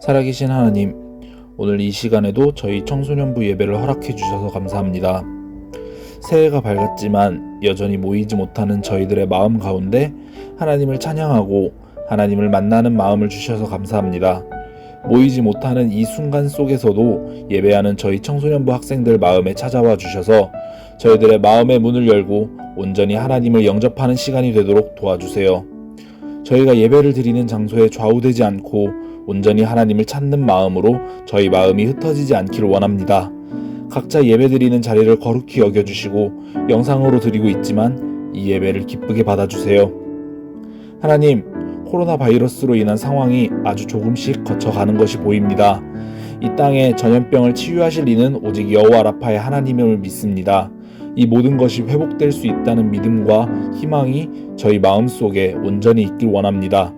살아계신 하나님, 오늘 이 시간에도 저희 청소년부 예배를 허락해 주셔서 감사합니다. 새해가 밝았지만 여전히 모이지 못하는 저희들의 마음 가운데 하나님을 찬양하고 하나님을 만나는 마음을 주셔서 감사합니다. 모이지 못하는 이 순간 속에서도 예배하는 저희 청소년부 학생들 마음에 찾아와 주셔서 저희들의 마음의 문을 열고 온전히 하나님을 영접하는 시간이 되도록 도와주세요. 저희가 예배를 드리는 장소에 좌우되지 않고 온전히 하나님을 찾는 마음으로 저희 마음이 흩어지지 않기를 원합니다. 각자 예배드리는 자리를 거룩히 여겨주시고 영상으로 드리고 있지만 이 예배를 기쁘게 받아주세요. 하나님, 코로나 바이러스로 인한 상황이 아주 조금씩 거쳐가는 것이 보입니다. 이 땅에 전염병을 치유하실 이는 오직 여호와 라파의 하나님을 믿습니다. 이 모든 것이 회복될 수 있다는 믿음과 희망이 저희 마음속에 온전히 있길 원합니다.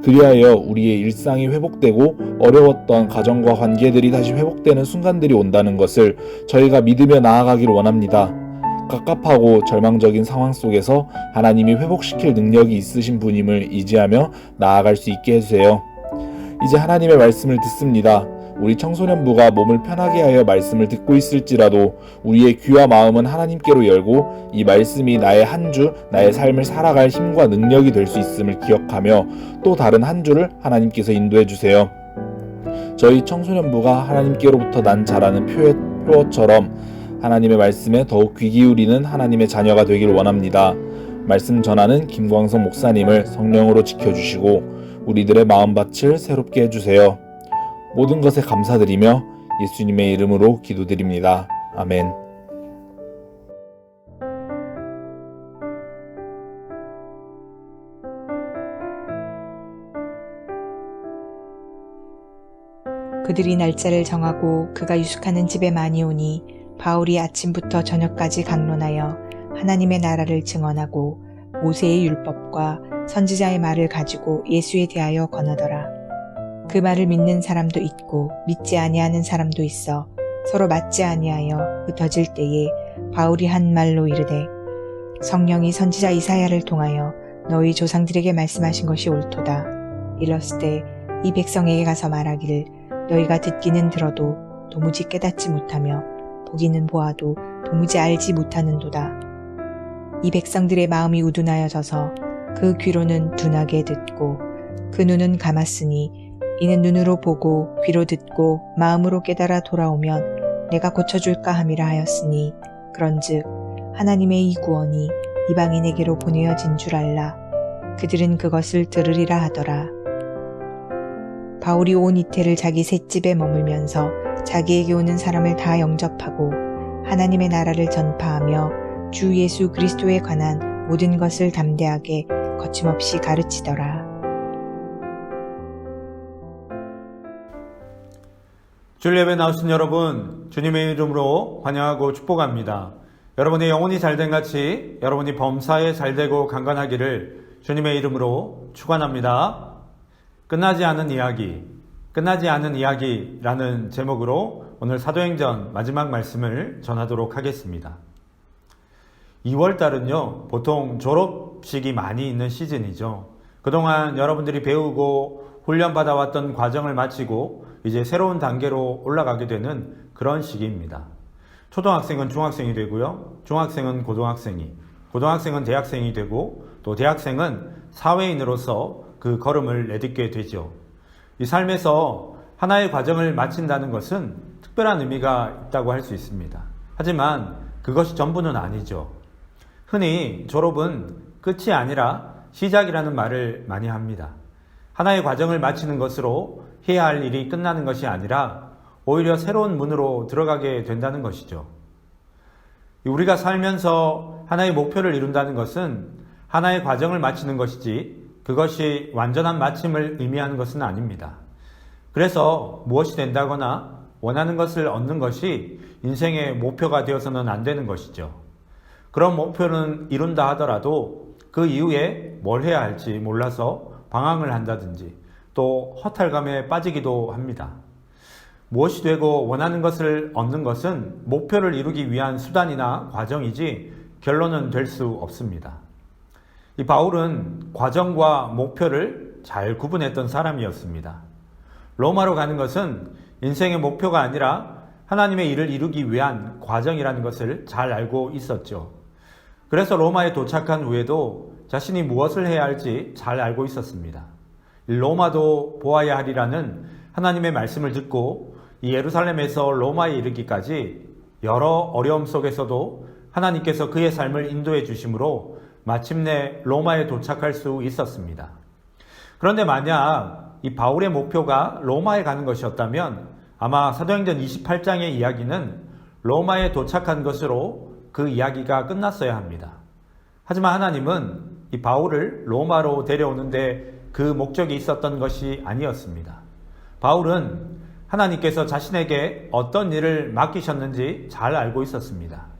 그리하여 우리의 일상이 회복되고 어려웠던 가정과 관계들이 다시 회복되는 순간들이 온다는 것을 저희가 믿으며 나아가기를 원합니다. 갑갑하고 절망적인 상황 속에서 하나님이 회복시킬 능력이 있으신 분임을 의지하며 나아갈 수 있게 해주세요. 이제 하나님의 말씀을 듣습니다. 우리 청소년부가 몸을 편하게 하여 말씀을 듣고 있을지라도 우리의 귀와 마음은 하나님께로 열고 이 말씀이 나의 한 주, 나의 삶을 살아갈 힘과 능력이 될 수 있음을 기억하며 또 다른 한 주를 하나님께서 인도해 주세요. 저희 청소년부가 하나님께로부터 난 자라는 표어처럼 하나님의 말씀에 더욱 귀 기울이는 하나님의 자녀가 되길 원합니다. 말씀 전하는 김광석 목사님을 성령으로 지켜주시고 우리들의 마음밭을 새롭게 해주세요. 모든 것에 감사드리며 예수님의 이름으로 기도드립니다. 아멘. 그들이 날짜를 정하고 그가 유숙하는 집에 많이 오니 바울이 아침부터 저녁까지 강론하여 하나님의 나라를 증언하고 모세의 율법과 선지자의 말을 가지고 예수에 대하여 권하더라. 그 말을 믿는 사람도 있고 믿지 아니하는 사람도 있어 서로 맞지 아니하여 흩어질 때에 바울이 한 말로 이르되 성령이 선지자 이사야를 통하여 너희 조상들에게 말씀하신 것이 옳도다. 이렀을 이 백성에게 가서 말하기를 너희가 듣기는 들어도 도무지 깨닫지 못하며 보기는 보아도 도무지 알지 못하는도다. 이 백성들의 마음이 우둔하여져서 그 귀로는 둔하게 듣고 그 눈은 감았으니 이는 눈으로 보고 귀로 듣고 마음으로 깨달아 돌아오면 내가 고쳐줄까 함이라 하였으니 그런즉 하나님의 이 구원이 이방인에게로 보내어진 줄 알라. 그들은 그것을 들으리라 하더라. 바울이 온 이태를 자기 셋집에 머물면서 자기에게 오는 사람을 다 영접하고 하나님의 나라를 전파하며 주 예수 그리스도에 관한 모든 것을 담대하게 거침없이 가르치더라. 주일 예배 나오신 여러분, 주님의 이름으로 환영하고 축복합니다. 여러분의 영혼이 잘된 같이 여러분이 범사에 잘되고 강건하기를 주님의 이름으로 축원합니다. 끝나지 않은 이야기라는 제목으로 오늘 사도행전 마지막 말씀을 전하도록 하겠습니다. 2월달은요, 보통 졸업식이 많이 있는 시즌이죠. 그동안 여러분들이 배우고 훈련받아왔던 과정을 마치고 이제 새로운 단계로 올라가게 되는 그런 시기입니다. 초등학생은 중학생이 되고요, 중학생은 고등학생은 대학생이 되고 또 대학생은 사회인으로서 그 걸음을 내딛게 되죠. 이 삶에서 하나의 과정을 마친다는 것은 특별한 의미가 있다고 할 수 있습니다. 하지만 그것이 전부는 아니죠. 흔히 졸업은 끝이 아니라 시작이라는 말을 많이 합니다. 하나의 과정을 마치는 것으로 해야 할 일이 끝나는 것이 아니라 오히려 새로운 문으로 들어가게 된다는 것이죠. 우리가 살면서 하나의 목표를 이룬다는 것은 하나의 과정을 마치는 것이지 그것이 완전한 마침을 의미하는 것은 아닙니다. 그래서 무엇이 된다거나 원하는 것을 얻는 것이 인생의 목표가 되어서는 안 되는 것이죠. 그런 목표는 이룬다 하더라도 그 이후에 뭘 해야 할지 몰라서 방황을 한다든지 또 허탈감에 빠지기도 합니다. 무엇이 되고 원하는 것을 얻는 것은 목표를 이루기 위한 수단이나 과정이지 결론은 될 수 없습니다. 이 바울은 과정과 목표를 잘 구분했던 사람이었습니다. 로마로 가는 것은 인생의 목표가 아니라 하나님의 일을 이루기 위한 과정이라는 것을 잘 알고 있었죠. 그래서 로마에 도착한 후에도 자신이 무엇을 해야 할지 잘 알고 있었습니다. 로마도 보아야 하리라는 하나님의 말씀을 듣고 이 예루살렘에서 로마에 이르기까지 여러 어려움 속에서도 하나님께서 그의 삶을 인도해 주심으로 마침내 로마에 도착할 수 있었습니다. 그런데 만약 이 바울의 목표가 로마에 가는 것이었다면 아마 사도행전 28장의 이야기는 로마에 도착한 것으로 그 이야기가 끝났어야 합니다. 하지만 하나님은 이 바울을 로마로 데려오는데 그 목적이 있었던 것이 아니었습니다. 바울은 하나님께서 자신에게 어떤 일을 맡기셨는지 잘 알고 있었습니다.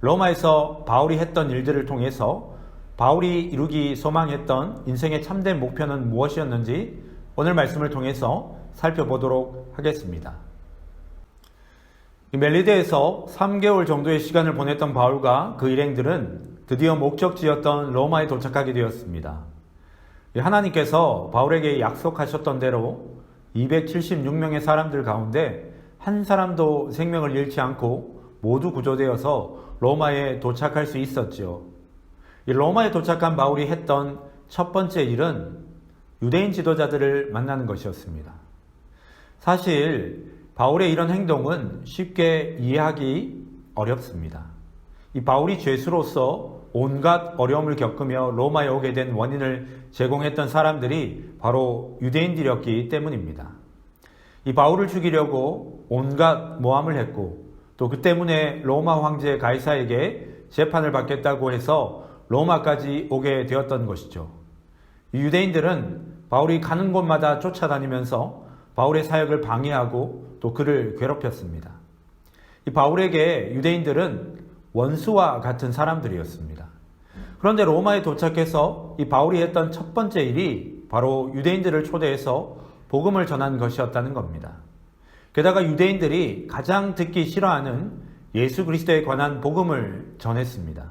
로마에서 바울이 했던 일들을 통해서 바울이 이루기 소망했던 인생의 참된 목표는 무엇이었는지 오늘 말씀을 통해서 살펴보도록 하겠습니다. 멜리데에서 3개월 정도의 시간을 보냈던 바울과 그 일행들은 드디어 목적지였던 로마에 도착하게 되었습니다. 하나님께서 바울에게 약속하셨던 대로 276명의 사람들 가운데 한 사람도 생명을 잃지 않고 모두 구조되어서 로마에 도착할 수 있었죠. 이 로마에 도착한 바울이 했던 첫 번째 일은 유대인 지도자들을 만나는 것이었습니다. 사실 바울의 이런 행동은 쉽게 이해하기 어렵습니다. 이 바울이 죄수로서 온갖 어려움을 겪으며 로마에 오게 된 원인을 제공했던 사람들이 바로 유대인들이었기 때문입니다. 이 바울을 죽이려고 온갖 모함을 했고 또 그 때문에 로마 황제 가이사에게 재판을 받겠다고 해서 로마까지 오게 되었던 것이죠. 유대인들은 바울이 가는 곳마다 쫓아다니면서 바울의 사역을 방해하고 또 그를 괴롭혔습니다. 이 바울에게 유대인들은 원수와 같은 사람들이었습니다. 그런데 로마에 도착해서 이 바울이 했던 첫 번째 일이 바로 유대인들을 초대해서 복음을 전한 것이었다는 겁니다. 게다가 유대인들이 가장 듣기 싫어하는 예수 그리스도에 관한 복음을 전했습니다.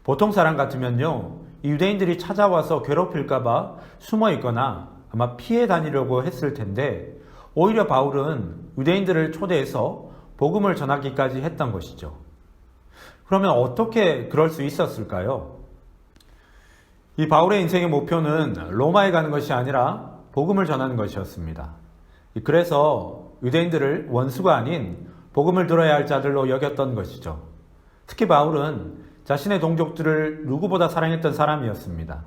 보통 사람 같으면요, 이 유대인들이 찾아와서 괴롭힐까봐 숨어 있거나 아마 피해 다니려고 했을 텐데, 오히려 바울은 유대인들을 초대해서 복음을 전하기까지 했던 것이죠. 그러면 어떻게 그럴 수 있었을까요? 이 바울의 인생의 목표는 로마에 가는 것이 아니라 복음을 전하는 것이었습니다. 그래서 유대인들을 원수가 아닌 복음을 들어야 할 자들로 여겼던 것이죠. 특히 바울은 자신의 동족들을 누구보다 사랑했던 사람이었습니다.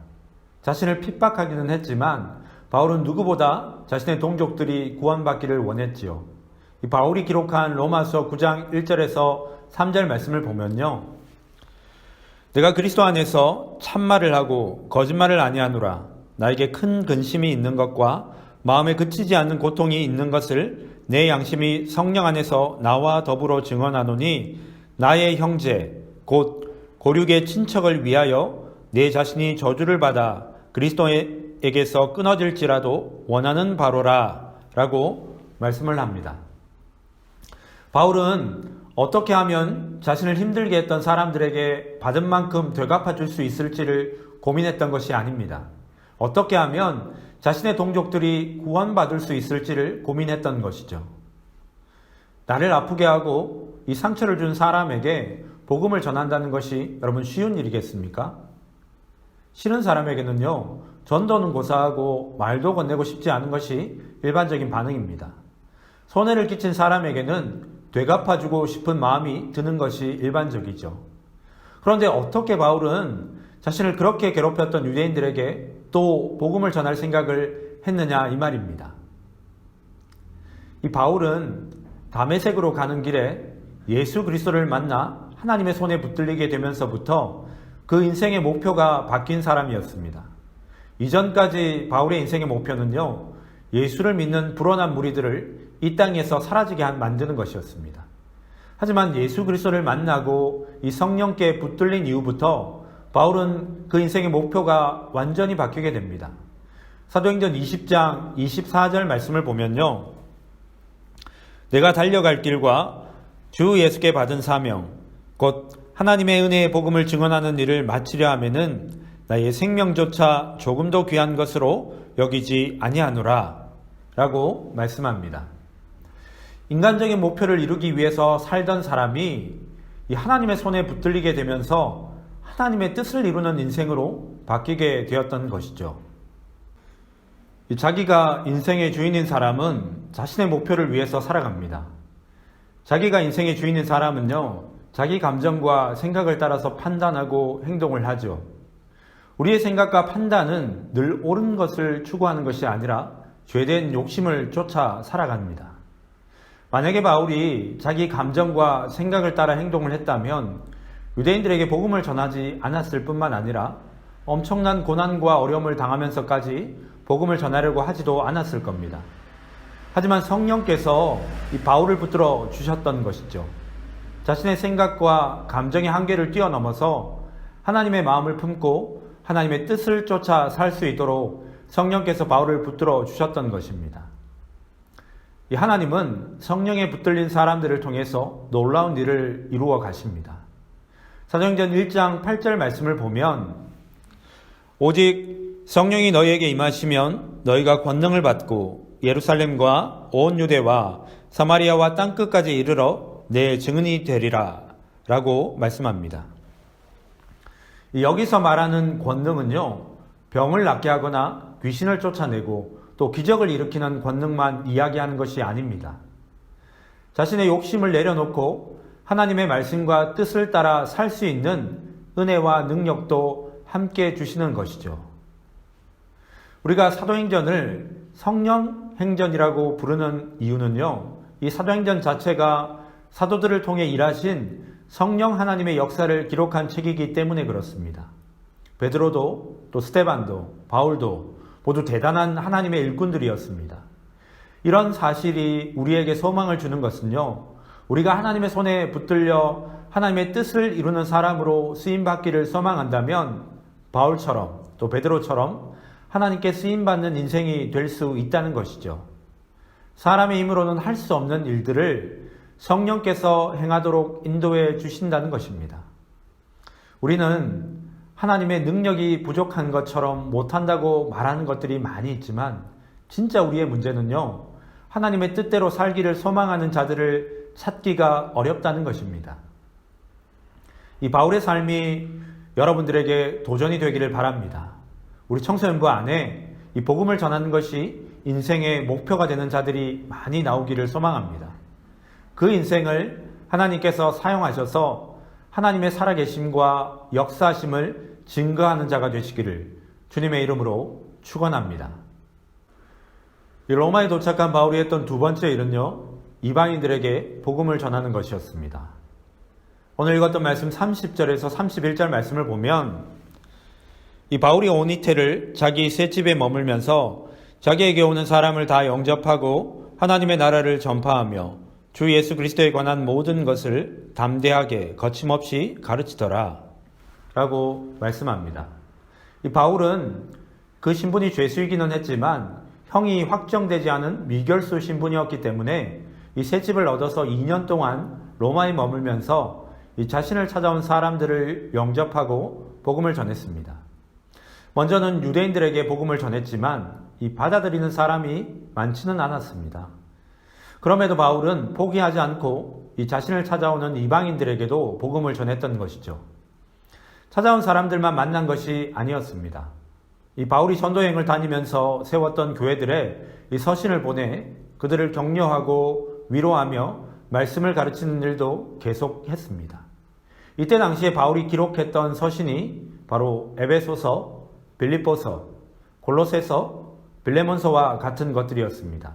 자신을 핍박하기는 했지만 바울은 누구보다 자신의 동족들이 구원받기를 원했지요. 이 바울이 기록한 로마서 9장 1절에서 3절 말씀을 보면요, 내가 그리스도 안에서 참말을 하고 거짓말을 아니하노라. 나에게 큰 근심이 있는 것과 마음에 그치지 않는 고통이 있는 것을 내 양심이 성령 안에서 나와 더불어 증언하노니, 나의 형제 곧 고륙의 친척을 위하여 내 자신이 저주를 받아 그리스도에게서 끊어질지라도 원하는 바로라 라고 말씀을 합니다. 바울은 어떻게 하면 자신을 힘들게 했던 사람들에게 받은 만큼 되갚아 줄 수 있을지를 고민했던 것이 아닙니다. 어떻게 하면 자신의 동족들이 구원받을 수 있을지를 고민했던 것이죠. 나를 아프게 하고 이 상처를 준 사람에게 복음을 전한다는 것이 여러분 쉬운 일이겠습니까? 싫은 사람에게는요, 전도는 고사하고 말도 건네고 싶지 않은 것이 일반적인 반응입니다. 손해를 끼친 사람에게는 되갚아주고 싶은 마음이 드는 것이 일반적이죠. 그런데 어떻게 바울은 자신을 그렇게 괴롭혔던 유대인들에게 또 복음을 전할 생각을 했느냐 이 말입니다. 이 바울은 다메섹으로 가는 길에 예수 그리스도를 만나 하나님의 손에 붙들리게 되면서부터 그 인생의 목표가 바뀐 사람이었습니다. 이전까지 바울의 인생의 목표는요, 예수를 믿는 불온한 무리들을 이 땅에서 사라지게 만드는 것이었습니다. 하지만 예수 그리스도를 만나고 이 성령께 붙들린 이후부터 바울은 그 인생의 목표가 완전히 바뀌게 됩니다. 사도행전 20장 24절 말씀을 보면요, 내가 달려갈 길과 주 예수께 받은 사명 곧 하나님의 은혜의 복음을 증언하는 일을 마치려 하면은 나의 생명조차 조금도 귀한 것으로 여기지 아니하노라 라고 말씀합니다. 인간적인 목표를 이루기 위해서 살던 사람이 이 하나님의 손에 붙들리게 되면서 하나님의 뜻을 이루는 인생으로 바뀌게 되었던 것이죠. 자기가 인생의 주인인 사람은 자신의 목표를 위해서 살아갑니다. 자기가 인생의 주인인 사람은요, 자기 감정과 생각을 따라서 판단하고 행동을 하죠. 우리의 생각과 판단은 늘 옳은 것을 추구하는 것이 아니라 죄된 욕심을 쫓아 살아갑니다. 만약에 바울이 자기 감정과 생각을 따라 행동을 했다면 유대인들에게 복음을 전하지 않았을 뿐만 아니라 엄청난 고난과 어려움을 당하면서까지 복음을 전하려고 하지도 않았을 겁니다. 하지만 성령께서 이 바울을 붙들어 주셨던 것이죠. 자신의 생각과 감정의 한계를 뛰어넘어서 하나님의 마음을 품고 하나님의 뜻을 쫓아 살 수 있도록 성령께서 바울을 붙들어 주셨던 것입니다. 이 하나님은 성령에 붙들린 사람들을 통해서 놀라운 일을 이루어 가십니다. 사도행전 1장 8절 말씀을 보면 오직 성령이 너희에게 임하시면 너희가 권능을 받고 예루살렘과 온 유대와 사마리아와 땅끝까지 이르러 내 증인이 되리라 라고 말씀합니다. 여기서 말하는 권능은요, 병을 낫게 하거나 귀신을 쫓아내고 또 기적을 일으키는 권능만 이야기하는 것이 아닙니다. 자신의 욕심을 내려놓고 하나님의 말씀과 뜻을 따라 살 수 있는 은혜와 능력도 함께 주시는 것이죠. 우리가 사도행전을 성령행전이라고 부르는 이유는요, 이 사도행전 자체가 사도들을 통해 일하신 성령 하나님의 역사를 기록한 책이기 때문에 그렇습니다. 베드로도 또 스데반도 바울도 모두 대단한 하나님의 일꾼들이었습니다. 이런 사실이 우리에게 소망을 주는 것은요, 우리가 하나님의 손에 붙들려 하나님의 뜻을 이루는 사람으로 쓰임받기를 소망한다면 바울처럼 또 베드로처럼 하나님께 쓰임받는 인생이 될 수 있다는 것이죠. 사람의 힘으로는 할 수 없는 일들을 성령께서 행하도록 인도해 주신다는 것입니다. 우리는 하나님의 능력이 부족한 것처럼 못한다고 말하는 것들이 많이 있지만 진짜 우리의 문제는요, 하나님의 뜻대로 살기를 소망하는 자들을 찾기가 어렵다는 것입니다. 이 바울의 삶이 여러분들에게 도전이 되기를 바랍니다. 우리 청소년부 안에 이 복음을 전하는 것이 인생의 목표가 되는 자들이 많이 나오기를 소망합니다. 그 인생을 하나님께서 사용하셔서 하나님의 살아계심과 역사하심을 증거하는 자가 되시기를 주님의 이름으로 축원합니다. 로마에 도착한 바울이 했던 두 번째 일은요, 이방인들에게 복음을 전하는 것이었습니다. 오늘 읽었던 말씀 30절에서 31절 말씀을 보면 이 바울이 온 이태를 자기 셋집에 머물면서 자기에게 오는 사람을 다 영접하고 하나님의 나라를 전파하며 주 예수 그리스도에 관한 모든 것을 담대하게 거침없이 가르치더라 라고 말씀합니다. 이 바울은 그 신분이 죄수이기는 했지만 형이 확정되지 않은 미결수 신분이었기 때문에 이 셋집을 얻어서 2년 동안 로마에 머물면서 이 자신을 찾아온 사람들을 영접하고 복음을 전했습니다. 먼저는 유대인들에게 복음을 전했지만 이 받아들이는 사람이 많지는 않았습니다. 그럼에도 바울은 포기하지 않고 이 자신을 찾아오는 이방인들에게도 복음을 전했던 것이죠. 찾아온 사람들만 만난 것이 아니었습니다. 이 바울이 전도여행을 다니면서 세웠던 교회들에 이 서신을 보내 그들을 격려하고 위로하며 말씀을 가르치는 일도 계속했습니다. 이때 당시에 바울이 기록했던 서신이 바로 에베소서, 빌립보서, 골로새서, 빌레몬서와 같은 것들이었습니다.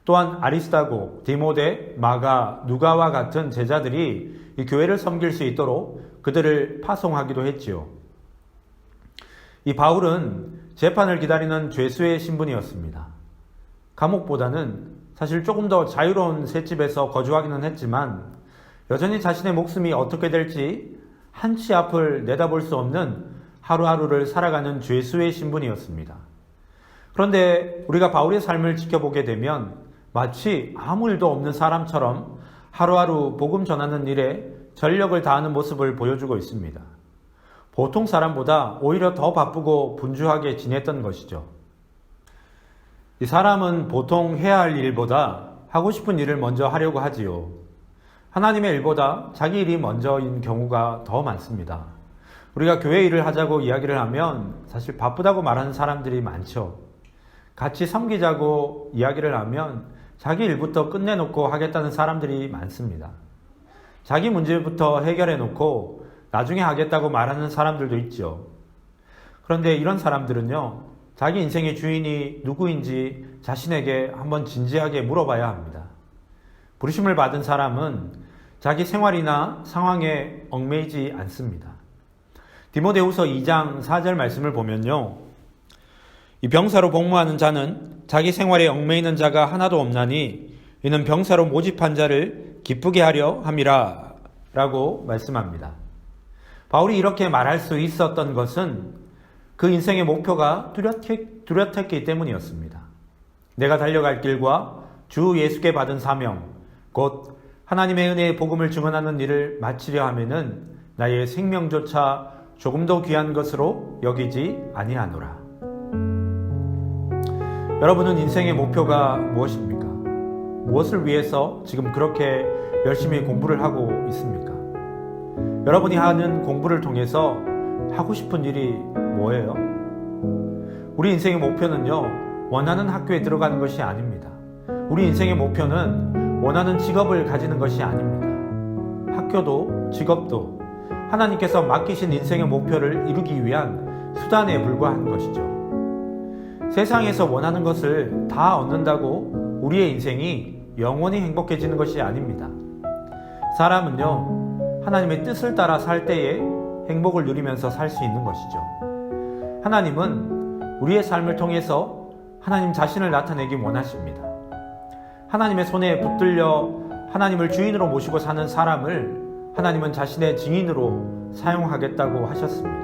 또한 아리스다고, 디모데, 마가, 누가와 같은 제자들이 이 교회를 섬길 수 있도록 그들을 파송하기도 했지요. 이 바울은 재판을 기다리는 죄수의 신분이었습니다. 감옥보다는 사실 조금 더 자유로운 셋집에서 거주하기는 했지만 여전히 자신의 목숨이 어떻게 될지 한치 앞을 내다볼 수 없는 하루하루를 살아가는 죄수의 신분이었습니다. 그런데 우리가 바울의 삶을 지켜보게 되면 마치 아무 일도 없는 사람처럼 하루하루 복음 전하는 일에 전력을 다하는 모습을 보여주고 있습니다. 보통 사람보다 오히려 더 바쁘고 분주하게 지냈던 것이죠. 이 사람은 보통 해야 할 일보다 하고 싶은 일을 먼저 하려고 하지요. 하나님의 일보다 자기 일이 먼저인 경우가 더 많습니다. 우리가 교회 일을 하자고 이야기를 하면 사실 바쁘다고 말하는 사람들이 많죠. 같이 섬기자고 이야기를 하면 자기 일부터 끝내놓고 하겠다는 사람들이 많습니다. 자기 문제부터 해결해놓고 나중에 하겠다고 말하는 사람들도 있죠. 그런데 이런 사람들은요, 자기 인생의 주인이 누구인지 자신에게 한번 진지하게 물어봐야 합니다. 부르심을 받은 사람은 자기 생활이나 상황에 얽매이지 않습니다. 디모데후서 2장 4절 말씀을 보면요, 이 병사로 복무하는 자는 자기 생활에 얽매이는 자가 하나도 없나니 이는 병사로 모집한 자를 기쁘게 하려 함이라 라고 말씀합니다. 바울이 이렇게 말할 수 있었던 것은 그 인생의 목표가 뚜렷했기 때문이었습니다. 내가 달려갈 길과 주 예수께 받은 사명, 곧 하나님의 은혜의 복음을 증언하는 일을 마치려 하면은 나의 생명조차 조금도 귀한 것으로 여기지 아니하노라. 여러분은 인생의 목표가 무엇입니까? 무엇을 위해서 지금 그렇게 열심히 공부를 하고 있습니까? 여러분이 하는 공부를 통해서 하고 싶은 일이 뭐예요? 우리 인생의 목표는요, 원하는 학교에 들어가는 것이 아닙니다. 우리 인생의 목표는 원하는 직업을 가지는 것이 아닙니다. 학교도 직업도 하나님께서 맡기신 인생의 목표를 이루기 위한 수단에 불과한 것이죠. 세상에서 원하는 것을 다 얻는다고 우리의 인생이 영원히 행복해지는 것이 아닙니다. 사람은요, 하나님의 뜻을 따라 살 때에 행복을 누리면서 살 수 있는 것이죠. 하나님은 우리의 삶을 통해서 하나님 자신을 나타내기 원하십니다. 하나님의 손에 붙들려 하나님을 주인으로 모시고 사는 사람을 하나님은 자신의 증인으로 사용하겠다고 하셨습니다.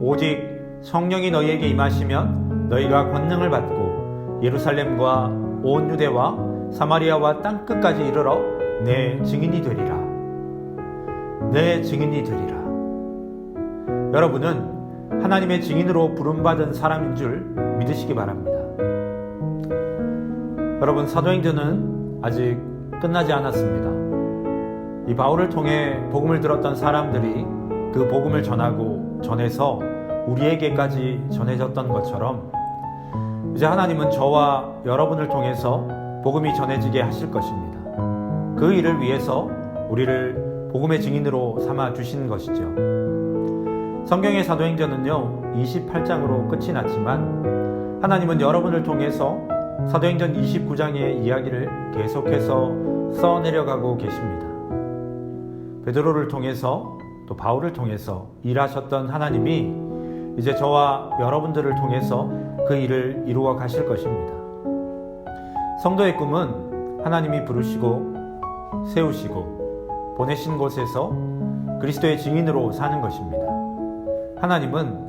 오직 성령이 너희에게 임하시면 너희가 권능을 받고 예루살렘과 온 유대와 사마리아와 땅끝까지 이르러 내 증인이 되리라. 내 증인이 되리라. 여러분은 하나님의 증인으로 부름받은 사람인 줄 믿으시기 바랍니다. 여러분, 사도행전은 아직 끝나지 않았습니다. 이 바울을 통해 복음을 들었던 사람들이 그 복음을 전하고 전해서 우리에게까지 전해졌던 것처럼 이제 하나님은 저와 여러분을 통해서 복음이 전해지게 하실 것입니다. 그 일을 위해서 우리를 복음의 증인으로 삼아 주신 것이죠. 성경의 사도행전은요 28장으로 끝이 났지만 하나님은 여러분을 통해서 사도행전 29장의 이야기를 계속해서 써내려가고 계십니다. 베드로를 통해서 또 바울을 통해서 일하셨던 하나님이 이제 저와 여러분들을 통해서 그 일을 이루어 가실 것입니다. 성도의 꿈은 하나님이 부르시고 세우시고 보내신 곳에서 그리스도의 증인으로 사는 것입니다. 하나님은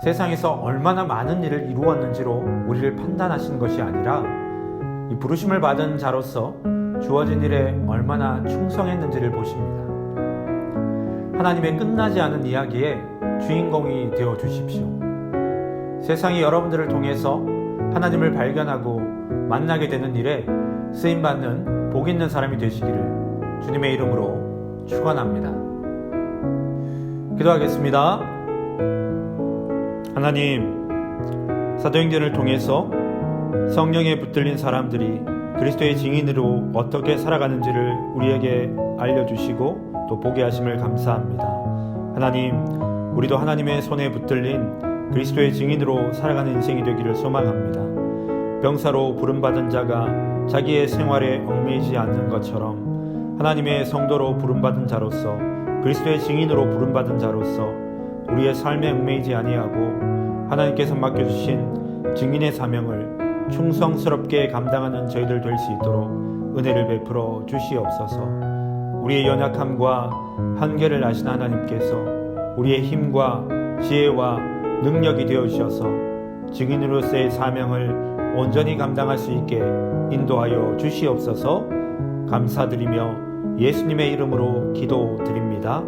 세상에서 얼마나 많은 일을 이루었는지로 우리를 판단하신 것이 아니라 이 부르심을 받은 자로서 주어진 일에 얼마나 충성했는지를 보십니다. 하나님의 끝나지 않은 이야기에 주인공이 되어 주십시오. 세상이 여러분들을 통해서 하나님을 발견하고 만나게 되는 일에 쓰임받는 복 있는 사람이 되시기를 주님의 이름으로 축원합니다. 기도하겠습니다. 하나님, 사도행전을 통해서 성령에 붙들린 사람들이 그리스도의 증인으로 어떻게 살아가는지를 우리에게 알려주시고 또 보게 하심을 감사합니다. 하나님, 우리도 하나님의 손에 붙들린 그리스도의 증인으로 살아가는 인생이 되기를 소망합니다. 병사로 부름받은 자가 자기의 생활에 얽매이지 않는 것처럼 하나님의 성도로 부름받은 자로서 그리스도의 증인으로 부름받은 자로서 우리의 삶에 얽매이지 아니하고 하나님께서 맡겨주신 증인의 사명을 충성스럽게 감당하는 저희들 될 수 있도록 은혜를 베풀어 주시옵소서. 우리의 연약함과 한계를 아신 하나님께서 우리의 힘과 지혜와 능력이 되어주셔서 증인으로서의 사명을 온전히 감당할 수 있게 인도하여 주시옵소서. 감사드리며 예수님의 이름으로 기도드립니다.